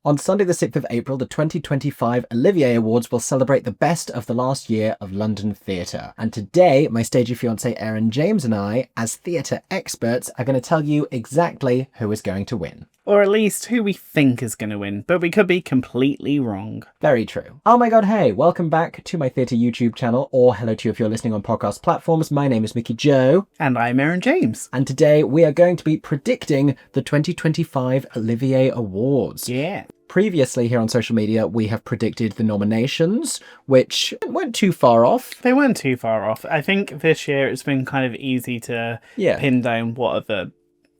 On Sunday the 6th of April, the 2025 Olivier Awards will celebrate the best of the last year of London theatre. And today, my stagey fiancé Aeron James and I, as theatre experts, are going to tell you exactly who is going to win. Or at least who we think is going to win, but we could be completely wrong. Very true. Oh my god, hey, welcome back to my theatre YouTube channel, or hello to you if you're listening on podcast platforms. My name is Mickey Jo. And I'm Aeron James. And today we are going to be predicting the 2025 Olivier Awards. Yeah. Previously here on social media, we have predicted the nominations, which weren't too far off. They weren't too far off. I think this year it's been kind of easy to pin down what are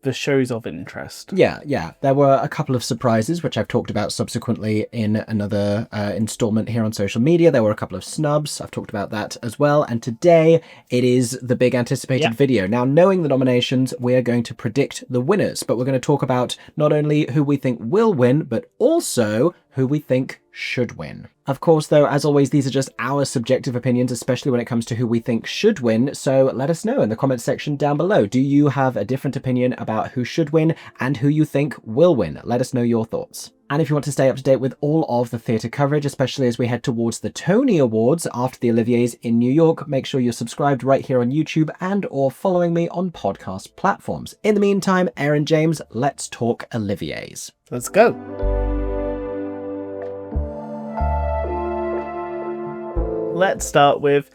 the shows of interest. Yeah. There were a couple of surprises, which I've talked about subsequently in another installment here on social media. There were a couple of snubs. I've talked about that as well. And today it is the big anticipated video. Now, knowing the nominations, we are going to predict the winners, but we're going to talk about not only who we think will win, but also who we think should win. Of course, though, as always, these are just our subjective opinions, especially when it comes to who we think should win. So let us know in the comments section down below. Do you have a different opinion about who should win and who you think will win? Let us know your thoughts. And if you want to stay up to date with all of the theatre coverage, especially as we head towards the Tony Awards after the Oliviers in New York, make sure you're subscribed right here on YouTube and or following me on podcast platforms. In the meantime, Aeron James, let's talk Oliviers. Let's go. Let's start with,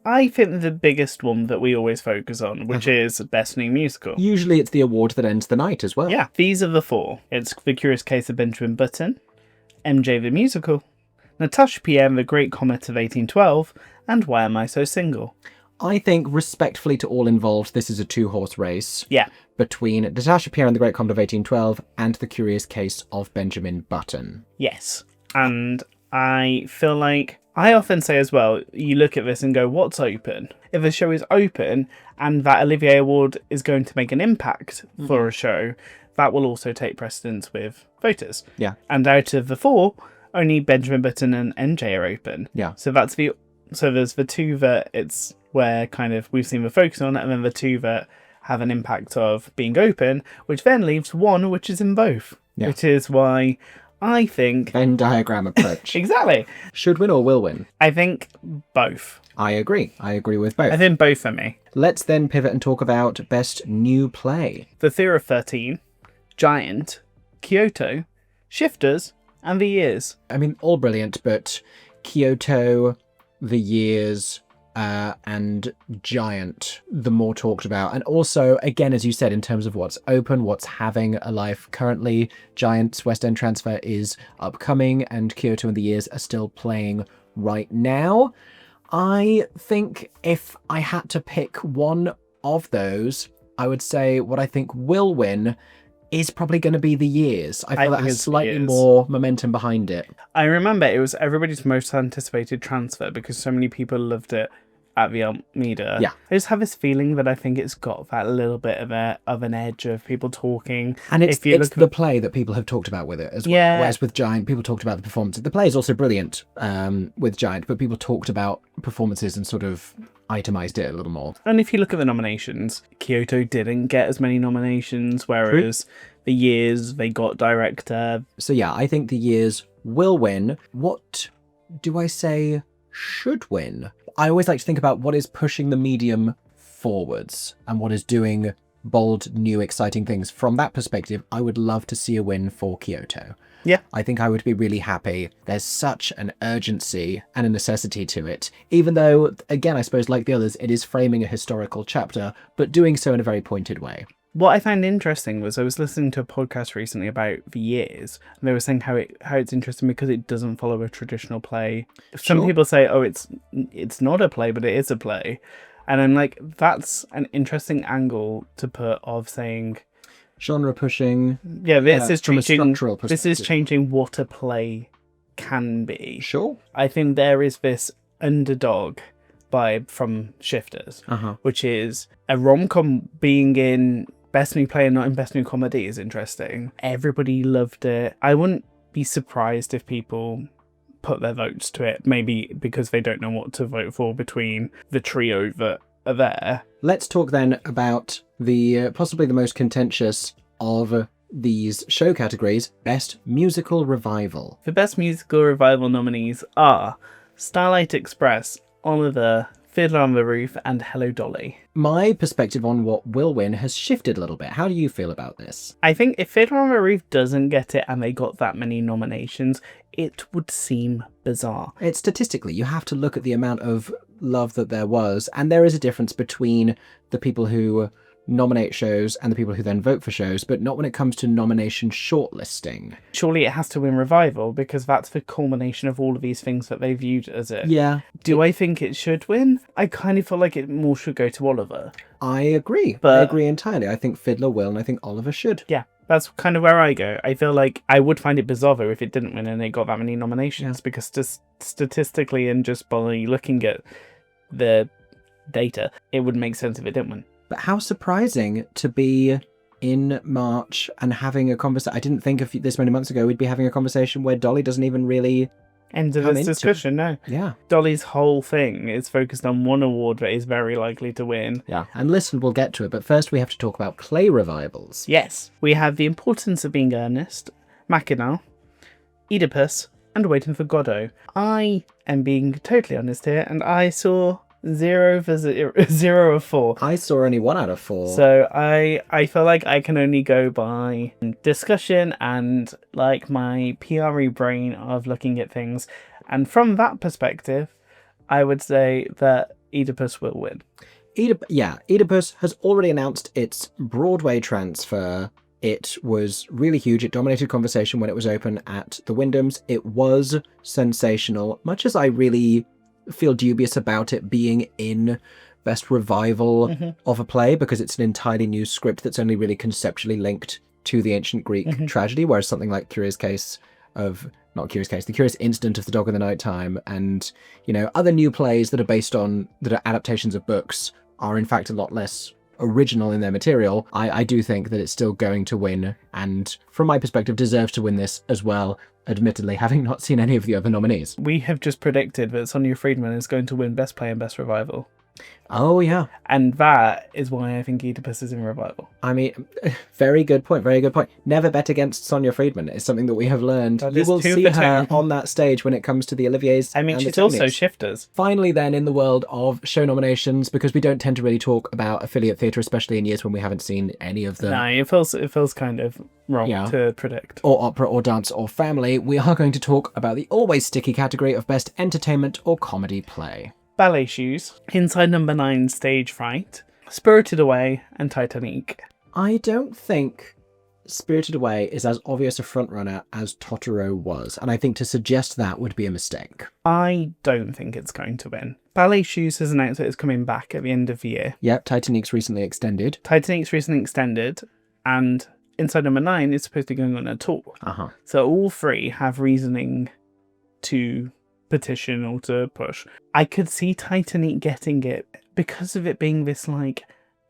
I think, the biggest one that we always focus on, which is Best New Musical. Usually it's the award that ends the night as well. Yeah, these are the four. It's The Curious Case of Benjamin Button, MJ the Musical, Natasha PM, The Great Comet of 1812, and Why Am I So Single? I think, respectfully to all involved, this is a two-horse race. Yeah. Between Natasha Pierre and the Great Comet of 1812 and The Curious Case of Benjamin Button. Yes. And I feel like, I often say as well, you look at this and go, what's open? If a show is open and that Olivier Award is going to make an impact for a show, that will also take precedence with voters. Yeah. And out of the four, only Benjamin Button and MJ are open. Yeah. So there's the two that it's where kind of we've seen the focus on, and then the two that have an impact of being open, which then leaves one which is in both. Yeah. Which is why I think... Venn diagram approach. Exactly. Should win or will win? I think both. I agree. I agree with both. I think both for me. Let's then pivot and talk about Best New Play. The Theatre of 13, Giant, KYOTO, Shifters, and The Years. I mean, all brilliant, but KYOTO, The Years, and Giant, the more talked about. And also, again, as you said, in terms of what's open, what's having a life currently, Giant's West End transfer is upcoming and KYOTO and The Years are still playing right now. I think if I had to pick one of those, I would say what I think will win is probably going to be The Years. I feel that has slightly more momentum behind it. I remember it was everybody's most anticipated transfer because so many people loved it at the Almeida. Yeah. I just have this feeling that I think it's got that little bit of an edge of people talking. And it's the play that people have talked about with it as well. Yeah. Whereas with Giant, people talked about the performances. The play is also brilliant with Giant, but people talked about performances and sort of itemized it a little more. And if you look at the nominations, KYOTO didn't get as many nominations, whereas The Years, they got director. So yeah, I think The Years will win. What do I say should win? I always like to think about what is pushing the medium forwards and what is doing bold, new, exciting things. From that perspective, I would love to see a win for KYOTO. Yeah. I think I would be really happy. There's such an urgency and a necessity to it, even though, again, I suppose like the others, it is framing a historical chapter, but doing so in a very pointed way. What I found interesting was I was listening to a podcast recently about The Years, and they were saying how it's interesting because it doesn't follow a traditional play. Some people say, oh, it's not a play, but it is a play. And I'm like, that's an interesting angle to put of saying... Genre pushing. Yeah, this is from changing, a structural perspective. This is changing what a play can be. Sure. I think there is this underdog vibe from Shifters, which is a rom-com being in Best New Play and not in Best New Comedy is interesting. Everybody loved it. I wouldn't be surprised if people put their votes to it, maybe because they don't know what to vote for between the trio that are there. Let's talk then about the possibly the most contentious of these show categories, Best Musical Revival. The Best Musical Revival nominees are Starlight Express, Oliver, Fiddler on the Roof, and Hello Dolly. My perspective on what will win has shifted a little bit. How do you feel about this? I think if Fiddler on the Roof doesn't get it and they got that many nominations, it would seem bizarre. It's statistically, you have to look at the amount of love that there was, and there is a difference between the people who nominate shows and the people who then vote for shows, but not when it comes to nomination shortlisting. Surely it has to win Revival, because that's the culmination of all of these things that they viewed as it. Yeah. Do I think it should win? I kind of feel like it more should go to Oliver. I agree. I agree entirely. I think Fiddler will, and I think Oliver should. Yeah. That's kind of where I go. I feel like I would find it bizarre though if it didn't win and it got that many nominations, because just statistically and just by looking at the data, it would make sense if it didn't win. But how surprising to be in March and having a conversation. I didn't think this many months ago we'd be having a conversation where Dolly doesn't even really end of this discussion. No. Yeah. Dolly's whole thing is focused on one award that is very likely to win. Yeah. And listen, we'll get to it. But first we have to talk about play revivals. Yes. We have The Importance of Being Earnest, Mackinac, Oedipus, and Waiting for Godot. I am being totally honest here, and I saw 0 of 4. I saw only 1 out of 4. So I feel like I can only go by discussion and like my PRE brain of looking at things. And from that perspective, I would say that Oedipus will win. Oedipus has already announced its Broadway transfer. It was really huge. It dominated conversation when it was open at the Wyndhams. It was sensational, much as I really feel dubious about it being in Best Revival of a play, because it's an entirely new script that's only really conceptually linked to the ancient Greek tragedy, whereas something like The Curious Incident of the Dog in the Nighttime and, other new plays that are adaptations of books are in fact a lot less original in their material. I do think that it's still going to win, and from my perspective deserves to win this as well, admittedly having not seen any of the other nominees. We have just predicted that Sonia Friedman is going to win Best Play and Best Revival. Oh yeah. And that is why I think Oedipus is in Revival. I mean, very good point. Never bet against Sonia Friedman is something that we have learned. You will see her on that stage when it comes to the Olivier's. I mean, she's also Shifters. Finally then, in the world of show nominations, because we don't tend to really talk about affiliate theatre, especially in years when we haven't seen any of them. No, it feels kind of wrong to predict. Or opera or dance or family. We are going to talk about the always sticky category of Best Entertainment or Comedy Play. Ballet Shoes, Inside Number 9 Stage Fright, Spirited Away, and Titanic. I don't think Spirited Away is as obvious a frontrunner as Totoro was, and I think to suggest that would be a mistake. I don't think it's going to win. Ballet Shoes has announced that it's coming back at the end of the year. Yep, Titanic's recently extended. And Inside Number 9 is supposed to be going on a tour. So all three have reasoning to petition or to push. I could see Titanic getting it because of it being this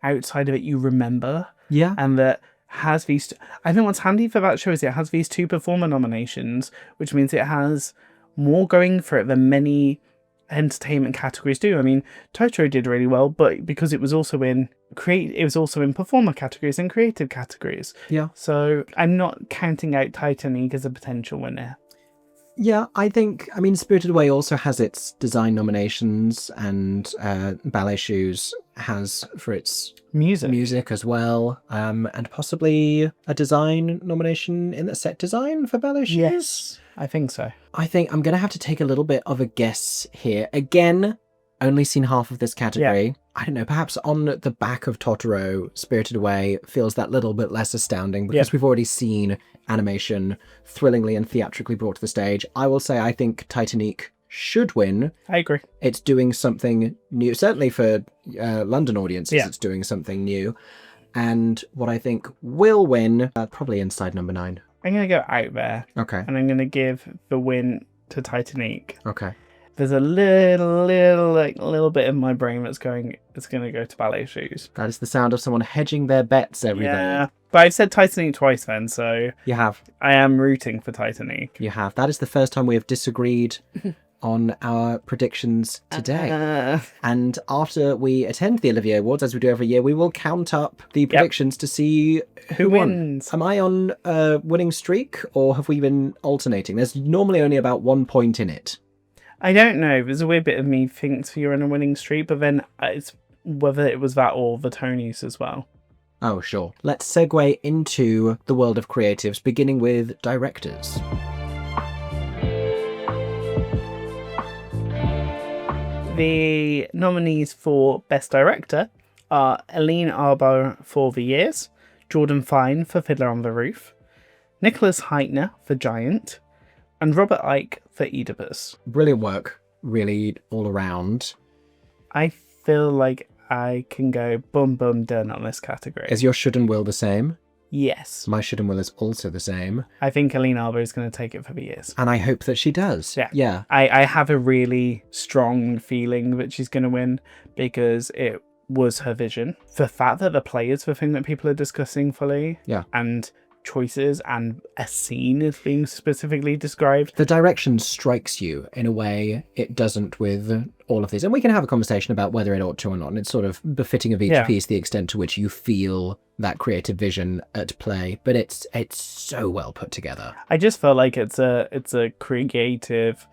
outside of it you remember. Yeah. And that has these I think what's handy for that show is it has these 2 performer nominations, which means it has more going for it than many entertainment categories do. I mean, Totoro did really well, but because it was also in performer categories and creative categories. Yeah. So I'm not counting out Titanic as a potential winner. Yeah, Spirited Away also has its design nominations, and Ballet Shoes has for its music as well, and possibly a design nomination in the set design for Ballet Shoes. Yes, I think so. I think I'm going to have to take a little bit of a guess here. Again, only seen half of this category. Yeah. I don't know, perhaps on the back of Totoro, Spirited Away feels that little bit less astounding because we've already seen animation thrillingly and theatrically brought to the stage. I will say I think Titanic should win. I agree. It's doing something new. Certainly for London audiences, it's doing something new. And what I think will win, probably Inside Number 9. I'm going to go out there. Okay. And I'm going to give the win to Titanic. Okay. There's a little bit in my brain that's going, it's going to go to Ballet Shoes. That is the sound of someone hedging their bets every day. Yeah, but I've said Titanic twice then, so... You have. I am rooting for Titanic. You have. That is the first time we have disagreed on our predictions today. And after we attend the Olivier Awards, as we do every year, we will count up the predictions to see who wins. Am I on a winning streak, or have we been alternating? There's normally only about 1 point in it. I don't know. There's a weird bit of me thinks you're on a winning streak, but then it's whether it was that or the Tonys as well. Oh, sure. Let's segue into the world of creatives, beginning with directors. The nominees for Best Director are Aline Arbor for The Years, Jordan Fine for Fiddler on the Roof, Nicholas Heitner for Giant, and Robert Icke for Oedipus. Brilliant work, really, all around. I feel like I can go boom, boom, done on this category. Is your should and will the same? Yes. My should and will is also the same. I think Aline Arbor is going to take it for The Years. And I hope that she does. Yeah. I have a really strong feeling that she's going to win because it was her vision. The fact that the play is the thing that people are discussing fully. Yeah. And choices and a scene is being specifically described. The direction strikes you in a way it doesn't with all of these. And we can have a conversation about whether it ought to or not. And it's sort of befitting of each piece, the extent to which you feel that creative vision at play. But it's so well put together. I just felt like it's a creative,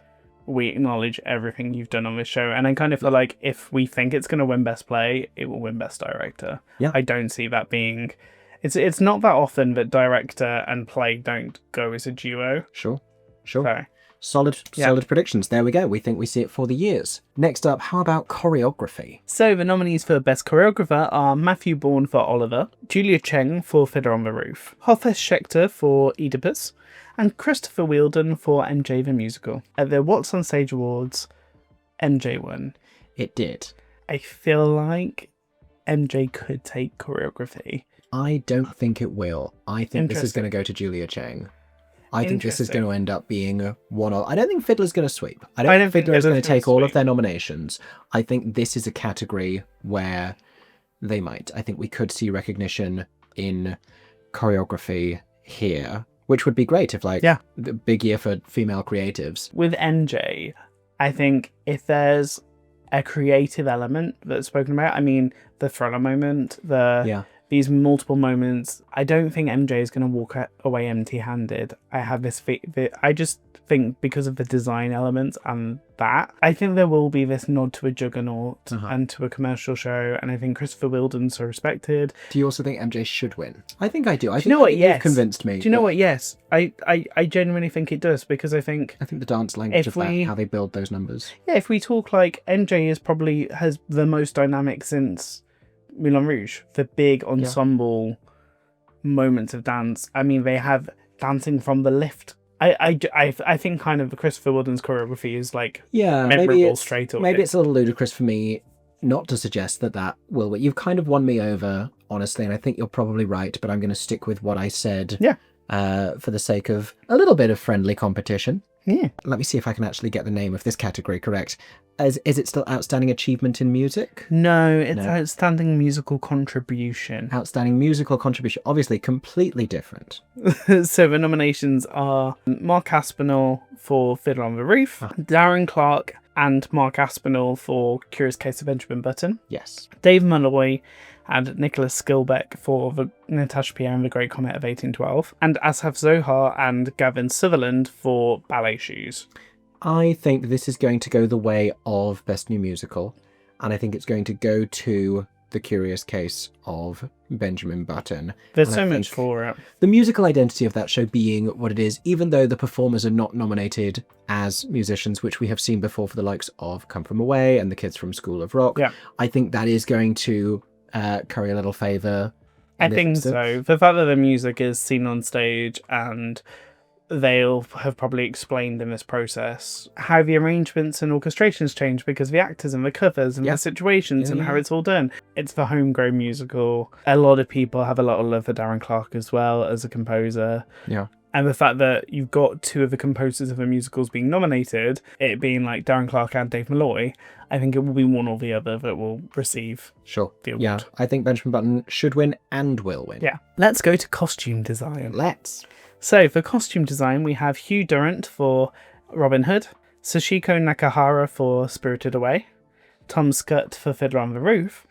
we acknowledge everything you've done on this show. And I kind of feel like if we think it's going to win Best Play, it will win Best Director. Yeah. I don't see that being... It's not that often that director and play don't go as a duo. Sure. So, Solid predictions. There we go. We think we see it for The Years. Next up, how about choreography? So the nominees for Best Choreographer are Matthew Bourne for Oliver, Julia Cheng for Fiddler on the Roof, Hofes Schechter for Oedipus, and Christopher Wheeldon for MJ the Musical. At the What's on Stage Awards, MJ won. It did. I feel like MJ could take choreography. I don't think it will. I think this is going to go to Julia Cheng. I think this is going to end up being one of... I don't think Fiddler's going to sweep. I don't think Fiddler is going to take all of their nominations. I think this is a category where they might. I think we could see recognition in choreography here, which would be great if, the big year for female creatives. With MJ, I think if there's a creative element that's spoken about, I mean, the thriller moment, these multiple moments, I don't think MJ is going to walk away empty-handed. I have this... I just think because of the design elements and that, I think there will be this nod to a juggernaut and to a commercial show, and I think Christopher Wheeldon's so respected. Do you also think MJ should win? I think I do. Do you know what? Yes. You've convinced me. Do you know what? Yes. I genuinely think it does, because I think the dance language of that, how they build those numbers. Yeah, if we talk like MJ has the most dynamic since Moulin Rouge, the big ensemble moments of dance. I mean, they have dancing from the lift. I think kind of Christopher Wheeldon's choreography is memorable straight away. Maybe it's a little ludicrous for me not to suggest that will win. You've kind of won me over, honestly, and I think you're probably right, but I'm going to stick with what I said for the sake of a little bit of friendly competition. Yeah. Let me see if I can actually get the name of this category correct. Is it still Outstanding Achievement in Music? No, it's Outstanding Musical Contribution. Outstanding Musical Contribution. Obviously completely different. So the nominations are Mark Aspinall for Fiddler on the Roof, Darren Clarke and Mark Aspinall for Curious Case of Benjamin Button. Yes. Dave Malloy and Nicholas Skilbeck for the Natasha Pierre and the Great Comet of 1812. And Asaf Zohar and Gavin Sutherland for Ballet Shoes. I think this is going to go the way of Best New Musical, and I think it's going to go to The Curious Case of Benjamin Button. There's so much for it. The musical identity of that show being what it is, even though the performers are not nominated as musicians, which we have seen before for the likes of Come From Away and the kids from School of Rock, I think that is going to curry a little favour. I think so. The fact that the music is seen on stage and they'll have probably explained in this process how the arrangements and orchestrations change because the actors and the covers and the situations and how it's all done. It's the homegrown musical. A lot of people have a lot of love for Darren Clarke as well as a composer. Yeah. And the fact that you've got two of the composers of the musicals being nominated, it being like Darren Clarke and Dave Malloy, I think it will be one or the other that will receive the award. Yeah, I think Benjamin Button should win and will win. Yeah. Let's go to costume design. Let's. So for costume design, we have Hugh Durrant for Robin Hood, Sashiko Nakahara for Spirited Away, Tom Scott for Fiddler on the Roof,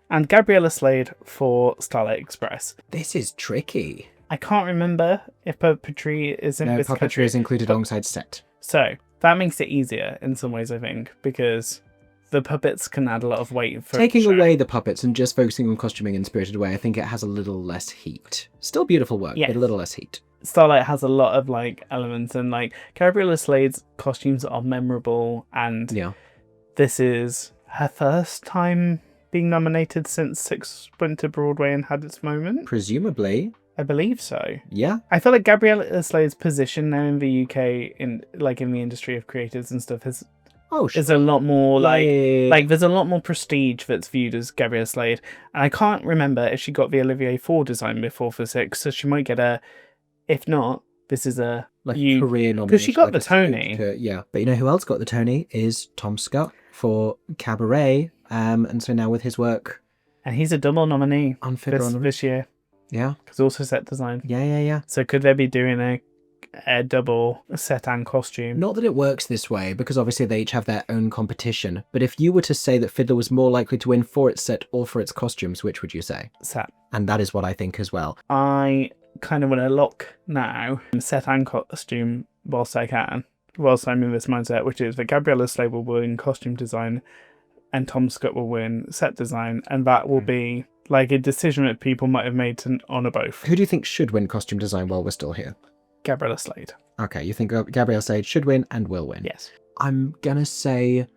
and Gabriella Slade for Starlight Express. This is tricky. I can't remember if puppetry is in No, this puppetry category. is included alongside set. So that makes it easier in some ways, I think, because the puppets can add a lot of weight for Taking away the puppets and just focusing on costuming in Spirited Away, I think it has a little less heat. Still beautiful work, Yes. but a little less heat. Starlight has a lot of like elements, and like Gabriella Slade's costumes are memorable, and Yeah. this is her first time being nominated since Six went to Broadway and had its moment. Presumably. I believe so. Yeah. I feel like Gabriella Slade's position now in the UK, in the industry of creators and stuff, is a lot more like there's a lot more prestige that's viewed as Gabriella Slade. And I can't remember if she got the Olivier for design before for Six, so she might get a. If not, this is a career nomination. Because she got the Tony. Yeah. But you know who else got the Tony is Tom Scott for Cabaret. And so now with his work. And he's a double nominee on Fiddler on the Roof this year. Yeah. Because also set design. Yeah. So could they be doing a double set and costume? Not that it works this way, because obviously they each have their own competition. But if you were to say that Fiddler was more likely to win for its set or for its costumes, which would you say? Set. And that is what I think as well. I kind of want to lock now set and costume whilst I'm in this mindset, which is that Gabriella Slade will win costume design and Tom Scott will win set design, and that will be like a decision that people might have made to honour both. Who do you think should win costume design while we're still here? Gabriella Slade. Okay, you think Gabriella Slade should win and will win? Yes. I'm gonna say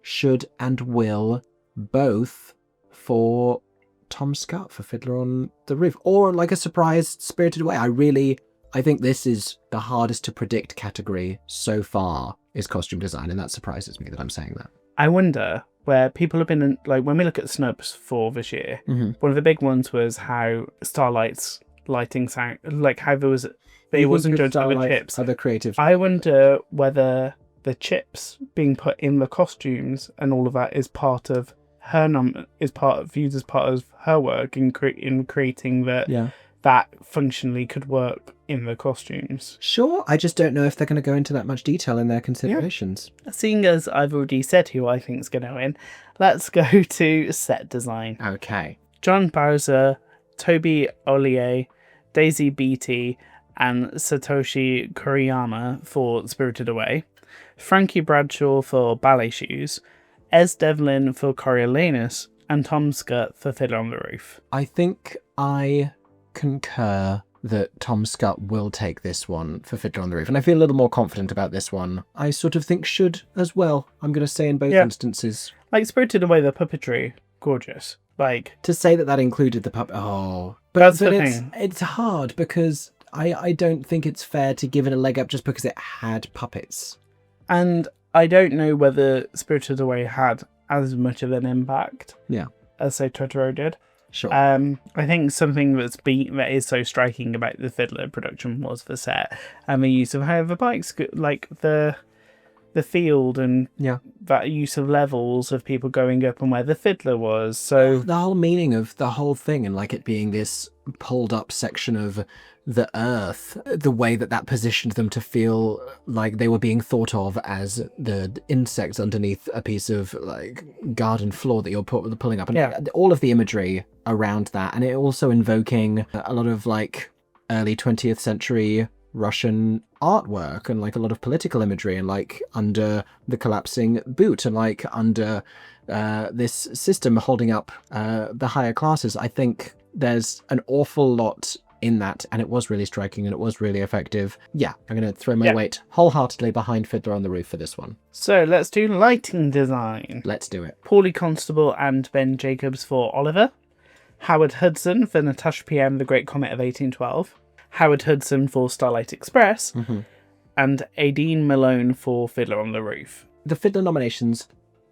should and will both for Tom Scott for Fiddler on the Roof, or like a surprise Spirited Away. I think this is the hardest to predict category so far is costume design, and that surprises me that I'm saying that. I wonder where people have been, like when we look at snubs for this year, one of the big ones was how Starlight's lighting sound, like how there was, it wasn't judged by the chips. Other creative. I wonder whether the chips being put in the costumes and all of that is part of her viewed as part of her work in creating that functionally could work in the costumes. Sure, I just don't know if they're going to go into that much detail in their considerations. Yeah. Seeing as I've already said who I think is going to win, let's go to set design. Okay. John Bowser, Toby Ollier, Daisy Beatty, and Satoshi Kuriyama for Spirited Away, Frankie Bradshaw for Ballet Shoes, Ez Devlin for Coriolanus, and Tom Scott for Fiddler on the Roof. I think I concur that Tom Scott will take this one for Fiddler on the Roof, and I feel a little more confident about this one. I sort of think should as well. I'm going to say in both instances. Like Spirited Away, the puppetry, gorgeous. Like to say that included the puppet. Oh, but it's hard because I don't think it's fair to give it a leg up just because it had puppets. And I don't know whether Spirited Away had as much of an impact as say Totoro did. Sure. I think something that is so striking about the Fiddler production was the set and the use of how the bikes, like the field and that use of levels of people going up and where the Fiddler was. So the whole meaning of the whole thing and like it being this pulled up section of the earth, the way that positioned them to feel like they were being thought of as the insects underneath a piece of like garden floor that you're pulling up, and all of the imagery around that, and it also invoking a lot of like early 20th century Russian artwork and like a lot of political imagery, and like under the collapsing boot and like under this system holding up the higher classes. I think there's an awful lot in that, and it was really striking and it was really effective. Yeah, I'm going to throw my weight wholeheartedly behind Fiddler on the Roof for this one. So let's do lighting design. Let's do it. Paulie Constable and Ben Jacobs for Oliver, Howard Hudson for Natasha PM, The Great Comet of 1812, Howard Hudson for Starlight Express, and Aideen Malone for Fiddler on the Roof. The Fiddler nominations,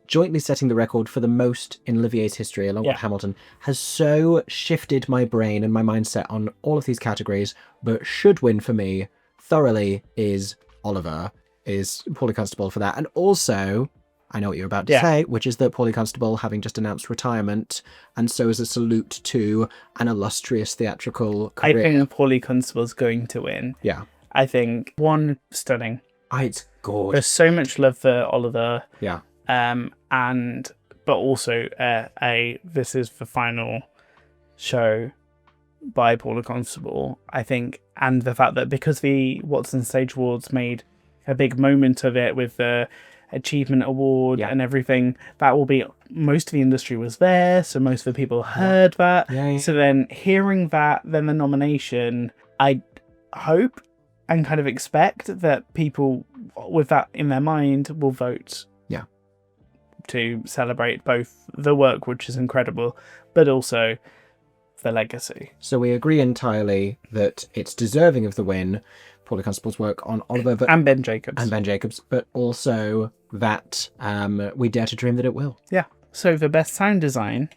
jointly setting the record for the most in Olivier's history, along with Hamilton, has so shifted my brain and my mindset on all of these categories, but should win for me thoroughly is Oliver, is Paulie Constable for that. And also, I know what you're about to say, which is that Paulie Constable having just announced retirement, and so is a salute to an illustrious theatrical career. I think Paulie Constable's going to win. Yeah. I think, one, stunning. It's God. There's so much love for Oliver. Yeah. But also this is the final show by Paula Constable, I think, and the fact that because the Watson Stage Awards made a big moment of it with the Achievement Award and everything, that will be, most of the industry was there, so most of the people heard that. Yeah. So then hearing that, then the nomination, I hope and kind of expect that people with that in their mind will vote to celebrate both the work, which is incredible, but also the legacy. So we agree entirely that it's deserving of the win, Paula Constable's work on Oliver. And Ben Jacobs. But also that we dare to dream that it will. Yeah. So for best sound design,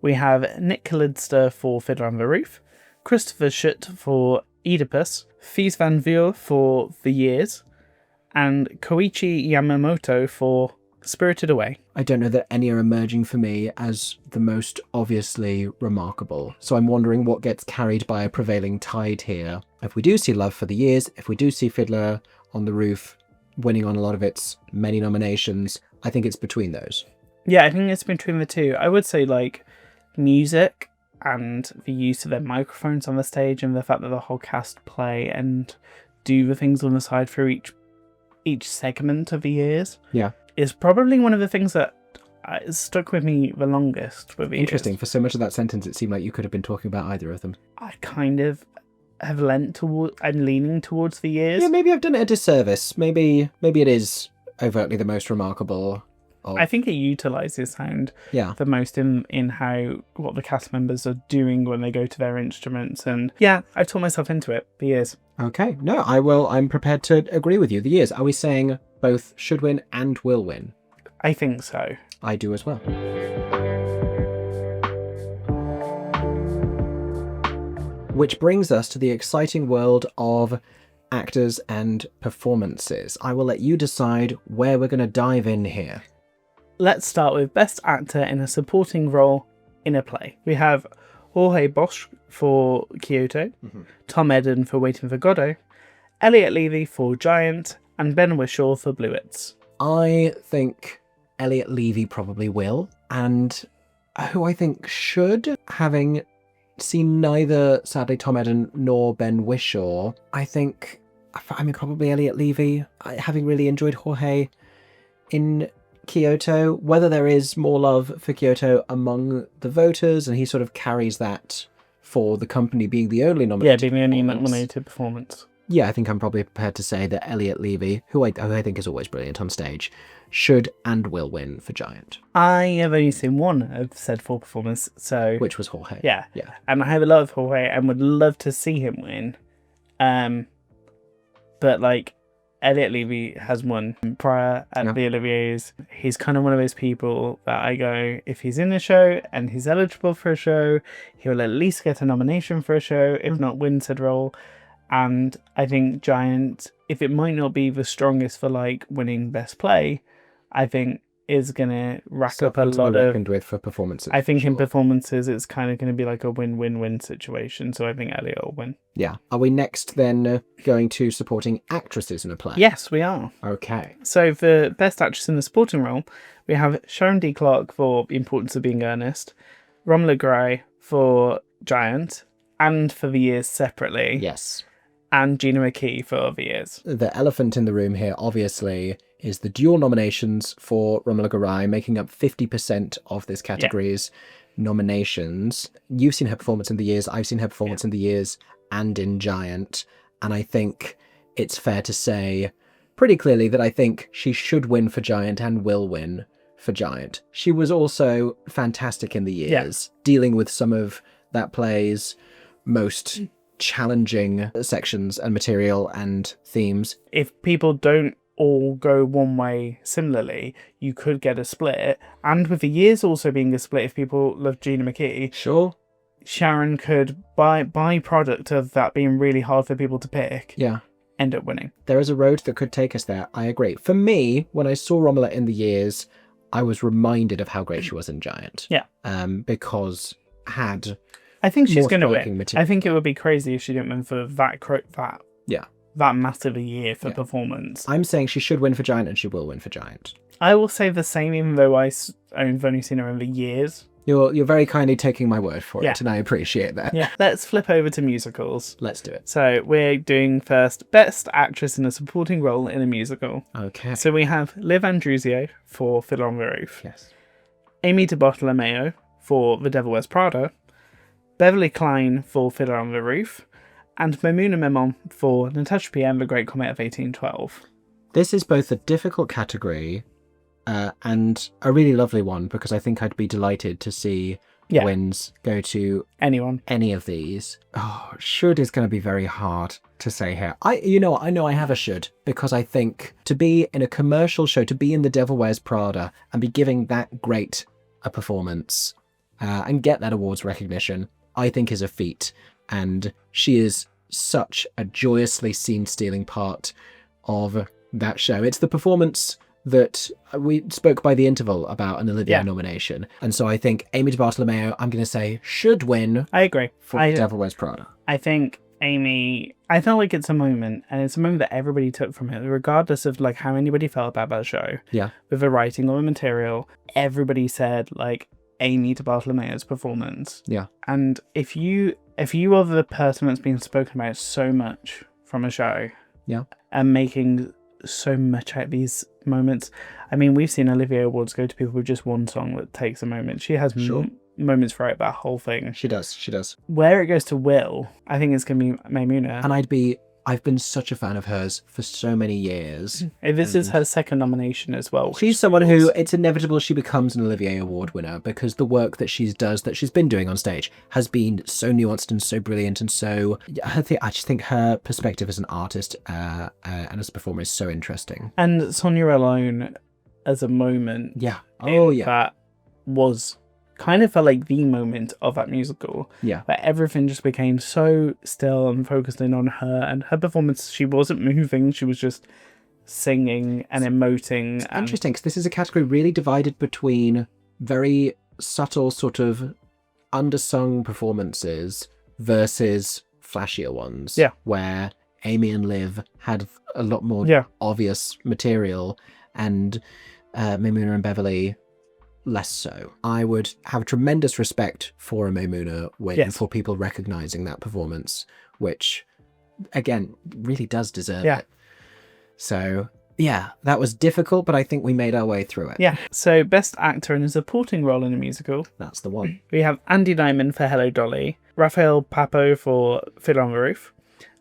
we have Nick Lidster for Fiddler on the Roof, Christopher Schutt for Oedipus, Fies van Vuur for The Years, and Koichi Yamamoto for Spirited Away. I don't know that any are emerging for me as the most obviously remarkable. So I'm wondering what gets carried by a prevailing tide here. If we do see Love for the Years, if we do see Fiddler on the Roof winning on a lot of its many nominations, I think it's between those. Yeah, I think it's between the two. I would say like music and the use of their microphones on the stage and the fact that the whole cast play and do the things on the side for each segment of the years. Yeah. Is probably one of the things that stuck with me the longest. Interesting. For so much of that sentence, it seemed like you could have been talking about either of them. I kind of have I'm leaning towards The Years. Yeah, maybe I've done it a disservice. Maybe it is overtly the most remarkable. I think it utilises sound the most in what the cast members are doing when they go to their instruments. And yeah, I've taught myself into it. The Years. Okay. No, I'm prepared to agree with you. The Years. Are we saying both should win and will win? I think so. I do as well. Which brings us to the exciting world of actors and performances. I will let you decide where we're going to dive in here. Let's start with Best Actor in a Supporting Role in a Play. We have Jorge Bosch for KYOTO, Tom Eden for Waiting for Godot, Elliot Levy for Giant, and Ben Whishaw for Bluets. I think Elliot Levy probably will, and who I think should, having seen neither, sadly, Tom Eden nor Ben Whishaw, I mean, probably Elliot Levy, having really enjoyed Jorge in KYOTO, whether there is more love for KYOTO among the voters, and he sort of carries that for the company being the only nominated. Yeah, being the only nominated performance. Yeah, I think I'm probably prepared to say that Elliot Levy, who I think is always brilliant on stage, should and will win for Giant. I have only seen one of said 4 performances, so... Which was Jorge. Yeah. And I have a lot of Jorge and would love to see him win. But, like, Elliot Levy has won prior at the Oliviers. He's kind of one of those people that I go, if he's in a show and he's eligible for a show, he'll at least get a nomination for a show, if not win said role. And I think Giant, if it might not be the strongest for like winning Best Play, I think is going to rack up a lot of... with for performances. I think in performances it's kind of going to be like a win-win-win situation. So I think Elliot will win. Yeah. Are we next then going to supporting actresses in a play? Yes, we are. Okay. So for Best Actress in a Supporting Role, we have Sharon D. Clarke for The Importance of Being Earnest, Romola Garai for Giant, and for The Years separately. Yes. And Gina McKee for The Years. The elephant in the room here, obviously, is the dual nominations for Romola Garai, making up 50% of this category's nominations. You've seen her performance in The Years, I've seen her performance in The Years and in Giant, and I think it's fair to say pretty clearly that I think she should win for Giant and will win for Giant. She was also fantastic in The Years, dealing with some of that play's most challenging sections and material and themes. If people don't all go one way similarly, you could get a split. And with The Years also being a split, if people love Gina McKee, sure, Sharon could, by product of that being really hard for people to pick, end up winning. There is a road that could take us there. I agree. For me, when I saw Romola in The Years, I was reminded of how great she was in Giant. Yeah. Because I think she's going to win. Material. I think it would be crazy if she didn't win for that. Yeah. that massive a year for performance. I'm saying she should win for Giant and she will win for Giant. I will say the same, even though I've only seen her over years. You're very kindly taking my word for Yeah. it, and I appreciate that. Yeah. Let's flip over to musicals. Let's do it. So we're doing first Best Actress in a Supporting Role in a Musical. Okay. So we have Liv Andruzio for Fiddler on the Roof. Yes. Amy DiBartolomeo for The Devil Wears Prada. Beverly Cline for Fiddler on the Roof. And Maimouna Memon for Natasha P. and The Great Comet of 1812. This is both a difficult category and a really lovely one, because I think I'd be delighted to see wins go to any of these. Oh, should is going to be very hard to say here. I know I have a should, because I think to be in a commercial show, to be in The Devil Wears Prada and be giving that great a performance and get that awards recognition, I think is a feat. And she is such a joyously scene-stealing part of that show. It's the performance that we spoke by the interval about an Olivier nomination. And so I think Amy DiBartolomeo, I'm going to say, should win. I agree. For Devil Wears Prada. I think Amy, I feel like it's a moment, and it's a moment that everybody took from it, regardless of like how anybody felt about that show. Yeah. With the writing or the material, everybody said like Amy DiBartolomeo's performance. Yeah. And if you are the person that's been spoken about so much from a show, and making so much out of these moments. I mean, we've seen Olivier Awards go to people with just one song that takes a moment. She has moments throughout that whole thing. She does. Where it goes to Will, I think it's going to be Maimouna. And I've been such a fan of hers for so many years. This is her second nomination as well. She's someone who, it's inevitable she becomes an Olivier Award winner, because the work that she has been doing on stage has been so nuanced and so brilliant, and so I just think her perspective as an artist and as a performer is so interesting. And Sonia alone as a moment. Yeah. That was kind of felt like the moment of that musical. Yeah. Where everything just became so still and focused in on her and her performance. She wasn't moving. She was just singing and emoting. It's interesting, because this is a category really divided between very subtle sort of undersung performances versus flashier ones. Yeah. Where Amy and Liv had a lot more obvious material, and Maimouna and Beverly less so. I would have tremendous respect for a Maimouna win, for people recognizing that performance, which again really does deserve it. So yeah, that was difficult, but I think we made our way through it. Yeah. So Best Actor in a Supporting Role in a Musical. That's the one. We have Andy Nyman for Hello Dolly, Raphael Papo for Fiddler on the Roof,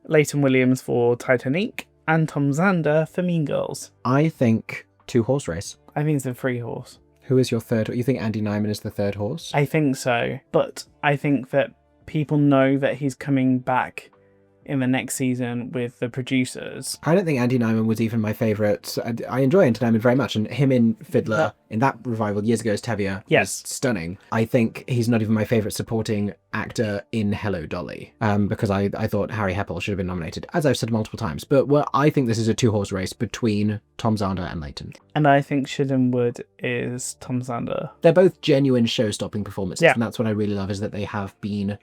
Leighton Williams for Titanic, and Tom Zander for Mean Girls. I think 2-horse race. I think it's a 3-horse. Who is your third? You think Andy Nyman is the third horse? I think so. But I think that people know that he's coming back in the next season with the producers. I don't think Andy Nyman was even my favourite. I enjoy Andy Nyman very much, and him in Fiddler, in that revival years ago as Tevye, was stunning. I think he's not even my favourite supporting actor in Hello Dolly, because I thought Harry Heppel should have been nominated, as I've said multiple times. But I think this is a 2-horse race between Tom Zander and Leighton. And I think Shidden Wood is Tom Zander. They're both genuine show-stopping performances, and that's what I really love, is that they have been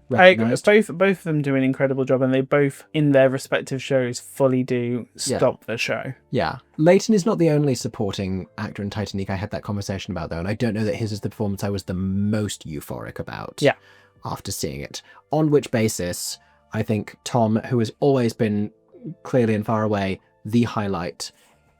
recognized. Both of them do an incredible job, and they both, in their respective shows, fully do stop the show. Yeah. Leighton is not the only supporting actor in Titanic I had that conversation about, though, and I don't know that his is the performance I was the most euphoric about after seeing it. On which basis, I think Tom, who has always been clearly and far away the highlight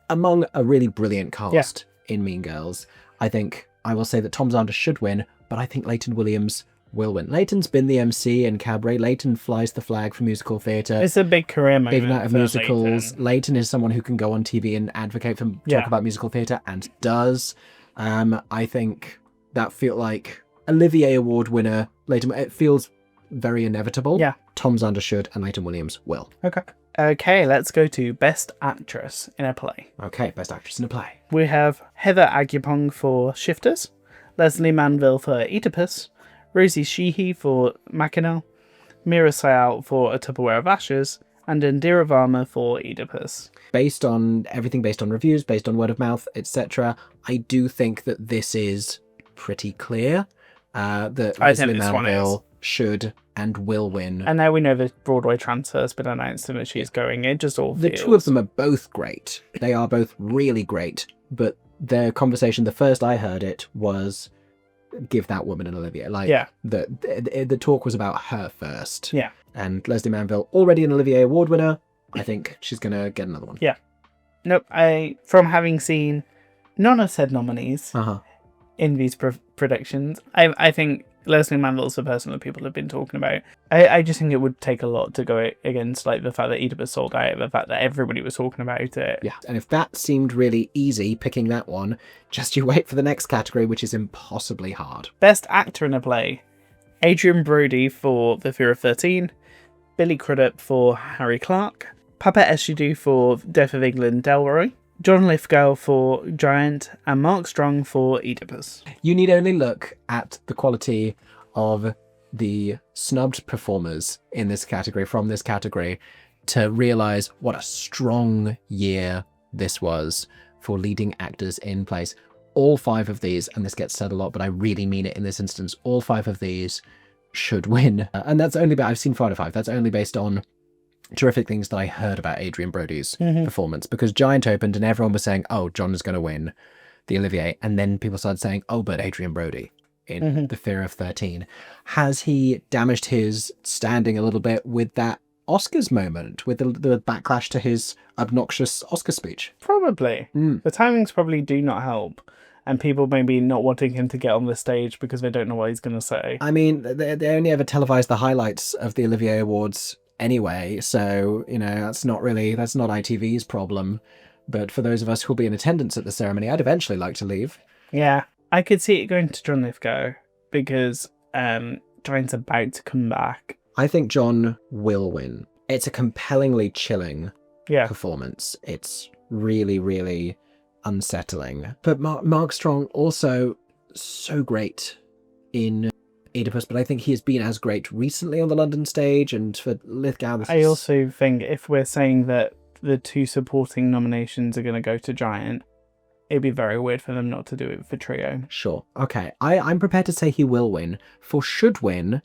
among a really brilliant cast in Mean Girls, I think I will say that Tom Zander should win, but I think Leighton Williams will win. Leighton's been the MC in Cabaret. Leighton flies the flag for musical theatre. It's a big career moment. Big night of musicals. Leighton is someone who can go on TV and advocate for talk about musical theatre, and does. I think that feel like Olivier Award winner Leighton. It feels very inevitable. Yeah. Tom Zander should, and Leighton Williams will. Okay, let's go to Best Actress in a Play. Okay, Best Actress in a Play. We have Heather Agyapong for Shifters, Leslie Manville for Oedipus, Rosie Sheehy for Mackinac, Mira Sayal for A Tupperware of Ashes, and Indira Varma for Oedipus. Based on everything, based on reviews, based on word of mouth, etc., I do think that this is pretty clear that Leslie Manville should and will win. And now we know the Broadway transfer has been announced and that she's going. It just all The feels... two of them are both great. They are both really great. But their conversation, the first I heard it, was give that woman an Olivier. Like, the talk was about her first. Yeah. And Leslie Manville, already an Olivier Award winner, I think she's going to get another one. Yeah. Nope. From having seen none of said nominees in these predictions, I think Leslie Manville's the person that people have been talking about. I just think it would take a lot to go against like the fact that Oedipus sold out, the fact that everybody was talking about it. Yeah, and if that seemed really easy, picking that one, just you wait for the next category, which is impossibly hard. Best Actor in a Play. Adrian Brody for The Fear of 13. Billy Crudup for Harry Clark. Papa Eshudu for Death of England, Delroy. John Lithgow for Giant, and Mark Strong for Oedipus. You need only look at the quality of the snubbed performers in this category, from this category, to realise what a strong year this was for leading actors in plays. All 5 of these, and this gets said a lot, but I really mean it in this instance, all 5 of these should win. And that's only, I've seen 4 out of 5, that's only based on terrific things that I heard about Adrian Brody's performance, because Giant opened and everyone was saying, oh, John is going to win the Olivier, and then people started saying, oh, but Adrian Brody in The Fear of 13. Has he damaged his standing a little bit with that Oscars moment, with the backlash to his obnoxious Oscar speech? Probably. The timings probably do not help, and people maybe not wanting him to get on the stage because they don't know what he's going to say. I mean, they only ever televised the highlights of the Olivier Awards anyway, so that's not ITV's problem. But for those of us who'll be in attendance at the ceremony, I'd eventually like to leave. Yeah, I could see it going to John Lithgow because Giant's about to come back. I think John will win. It's a compellingly chilling performance. It's really, really unsettling. But Mark Strong also so great in Oedipus, but I think he has been as great recently on the London stage, and for Lithgow... I also think if we're saying that the 2 supporting nominations are going to go to Giant, it'd be very weird for them not to do it for Trio. Sure. Okay, I'm prepared to say he will win. For should win,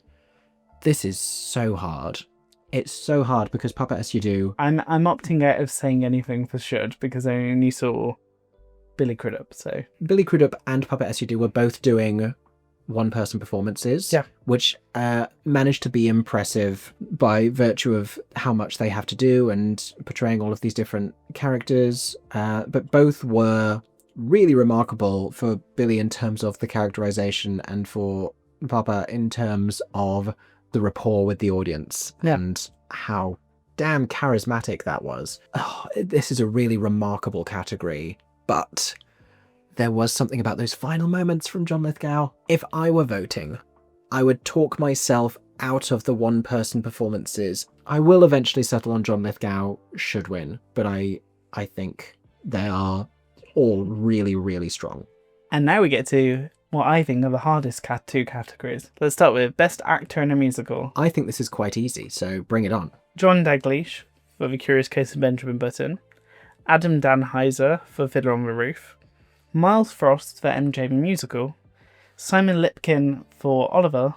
this is so hard. It's so hard because Papa Eshudu... I'm opting out of saying anything for should because I only saw Billy Crudup, so... Billy Crudup and Papa Eshudu were both doing one-person performances, which managed to be impressive by virtue of how much they have to do and portraying all of these different characters. But both were really remarkable, for Billy in terms of the characterization and for Papa in terms of the rapport with the audience and how damn charismatic that was. Oh, this is a really remarkable category, but... there was something about those final moments from John Lithgow. If I were voting, I would talk myself out of the one-person performances. I will eventually settle on John Lithgow should win, but I think they are all really, really strong. And now we get to what I think are the hardest 2 categories. Let's start with Best Actor in a Musical. I think this is quite easy, so bring it on. John Dalglish for The Curious Case of Benjamin Button. Adam Danheiser for Fiddler on the Roof. Miles Frost for MJ the Musical, Simon Lipkin for Oliver,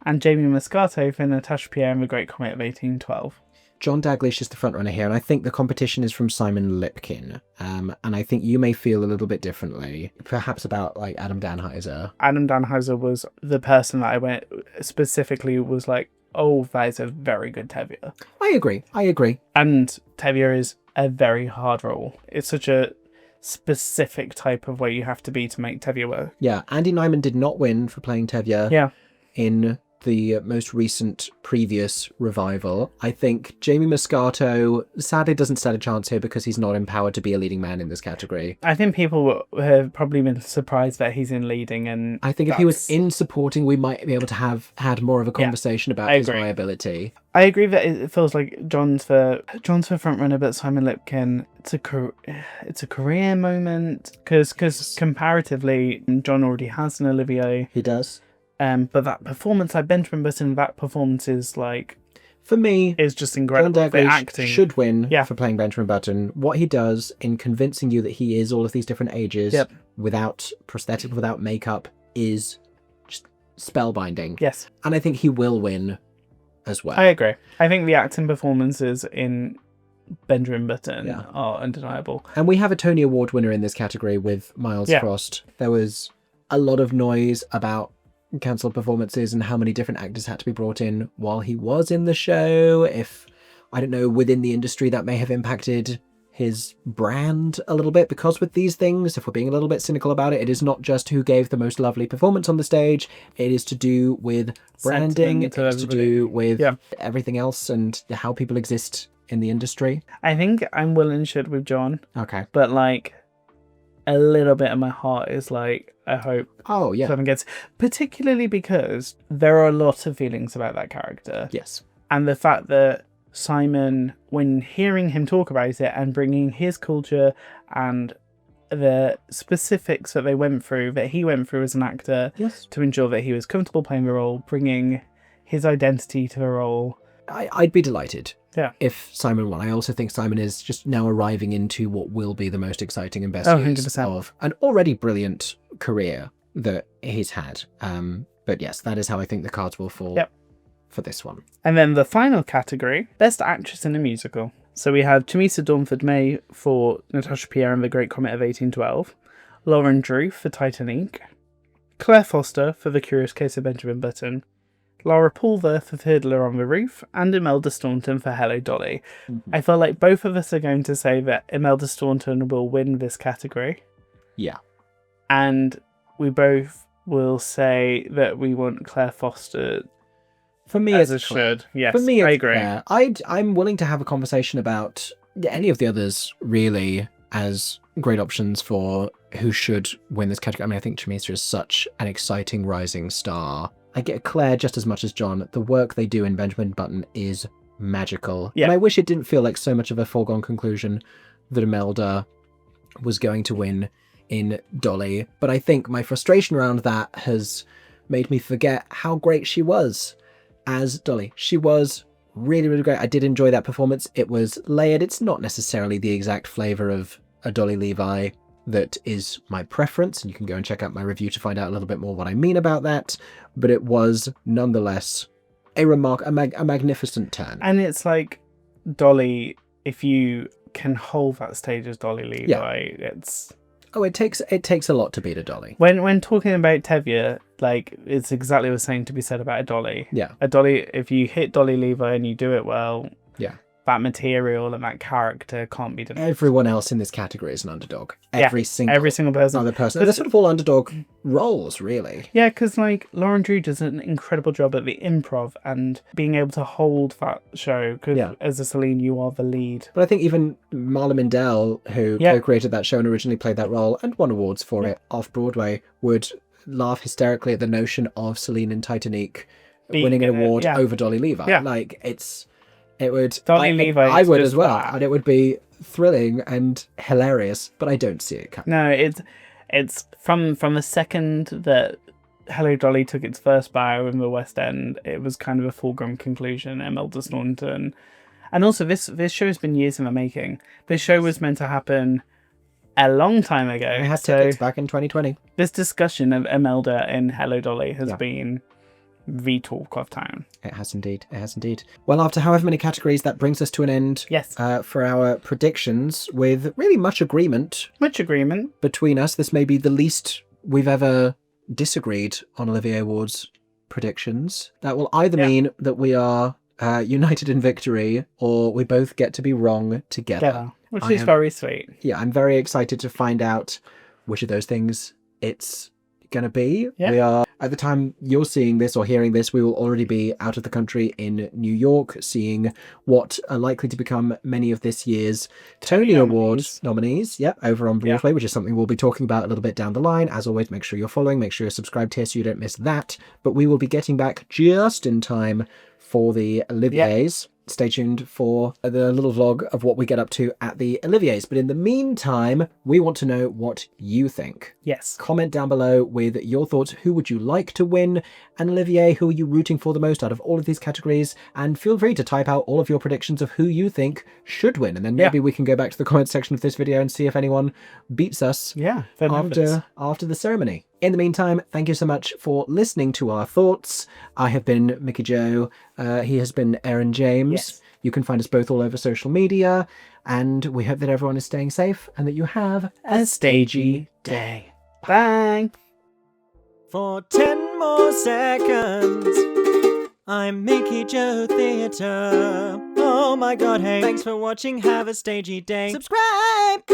and Jamie Moscato for Natasha Pierre and the Great Comet of 1812. John Dalglish is the frontrunner here, and I think the competition is from Simon Lipkin. And I think you may feel a little bit differently, perhaps about like Adam Danheiser. Adam Danheiser was the person that I went specifically was like, oh, that is a very good Tevye. I agree. And Tevye is a very hard role. It's such a specific type of way you have to be to make Tevye work. Yeah, Andy Nyman did not win for playing Tevye in the most recent previous revival. I think Jamie Moscato sadly doesn't stand a chance here because he's not empowered to be a leading man in this category. I think people have probably been surprised that he's in leading, and I think if he was in supporting, we might be able to have had more of a conversation about his viability. I agree that it feels like John's for front runner, but Simon Lipkin, it's a career moment because comparatively, John already has an Olivier. He does. But that performance, like Benjamin Button, that performance is like, for me, is just incredible. John Dalglish acting should win for playing Benjamin Button. What he does in convincing you that he is all of these different ages without prosthetic, without makeup, is just spellbinding. Yes. And I think he will win as well. I agree. I think the acting performances in Benjamin Button are undeniable. And we have a Tony Award winner in this category with Miles Frost. There was a lot of noise about cancelled performances and how many different actors had to be brought in while he was in the show. If, I don't know, within the industry that may have impacted his brand a little bit, because with these things, if we're being a little bit cynical about it, it is not just who gave the most lovely performance on the stage. It is to do with branding, it's to do with everything else and how people exist in the industry. I think I'm well and should with John. Okay. But like a little bit of my heart is like, I hope someone gets, particularly because there are a lot of feelings about that character. Yes. And the fact that Simon, when hearing him talk about it and bringing his culture and the specifics that he went through as an actor to ensure that he was comfortable playing the role, bringing his identity to the role. I'd be delighted if Simon won. I also think Simon is just now arriving into what will be the most exciting and best use 100%. of an already brilliant career that he's had. But yes, that is how I think the cards will fall for this one. And then the final category, Best Actress in a Musical. So we have Chamisa Dawnford-May for Natasha Pierre and the Great Comet of 1812, Lauren Drew for Titanic, Claire Foster for The Curious Case of Benjamin Button, Laura Pulver for Fiddler on the Roof, and Imelda Staunton for Hello, Dolly. I feel like both of us are going to say that Imelda Staunton will win this category. Yeah. And we both will say that we want Claire Foster. For me, as it should. Yes, for me, I agree. I'm willing to have a conversation about any of the others, really, as great options for who should win this category. I mean, I think Chamisa is such an exciting rising star. I get Claire just as much as John. The work they do in Benjamin Button is magical. Yeah. And I wish it didn't feel like so much of a foregone conclusion that Imelda was going to win in Dolly. But I think my frustration around that has made me forget how great she was as Dolly. She was really, really great. I did enjoy that performance. It was layered. It's not necessarily the exact flavour of a Dolly Levi that is my preference, and you can go and check out my review to find out a little bit more what I mean about that, but it was nonetheless a magnificent turn. And it's like Dolly, if you can hold that stage as Dolly Levi, it's... Oh, it takes a lot to beat a Dolly. When talking about Tevye, like, it's exactly the same to be said about a Dolly. Yeah. A Dolly, if you hit Dolly Levi and you do it well, that material and that character can't be done. Everyone else in this category is an underdog. Every single person. Other person. They're sort of all underdog roles, really. Yeah, because like Lauren Drew does an incredible job at the improv and being able to hold that show. Because as a Celine, you are the lead. But I think even Marla Mindell, who co-created that show and originally played that role and won awards for it off Broadway, would laugh hysterically at the notion of Celine in Titanic winning an award over Dolly Levi. Yeah. Like it would. Dolly Levi. I would as well, and it would be thrilling and hilarious. But I don't see it coming. No, it's from the second that Hello Dolly took its first bow in the West End, it was kind of a foregone conclusion. Imelda Staunton, and also this show has been years in the making. This show was meant to happen a long time ago. It had tickets back in 2020. This discussion of Imelda and Hello Dolly has been the talk of town. It has indeed. It has indeed. Well, after however many categories, that brings us to an end. Yes. For our predictions, with really much agreement. Much agreement between us. This may be the least we've ever disagreed on Olivier Awards predictions. That will either mean that we are united in victory, or we both get to be wrong together. Which is very sweet. Yeah, I'm very excited to find out which of those things it's going to be. Yeah. We are, at the time you're seeing this or hearing this, we will already be out of the country in New York, seeing what are likely to become many of this year's Tony Awards nominees. Yep, over on Broadway, which is something we'll be talking about a little bit down the line. As always, make sure you're following, make sure you're subscribed here so you don't miss that. But we will be getting back just in time for the Oliviers. Stay tuned for the little vlog of what we get up to at the Oliviers. But in the meantime, we want to know what you think. Yes. Comment down below with your thoughts. Who would you like to win an Olivier? Who are you rooting for the most out of all of these categories? And feel free to type out all of your predictions of who you think should win. And then maybe we can go back to the comment section of this video and see if anyone beats us after the ceremony. In the meantime, thank you so much for listening to our thoughts. I have been Mickey Jo. He has been Aeron James. Yes. You can find us both all over social media. And we hope that everyone is staying safe and that you have A stagey day. Bye. For 10 more seconds, I'm MickeyJoTheatre. Oh my god, hey. Thanks for watching, have a stagey day. Subscribe!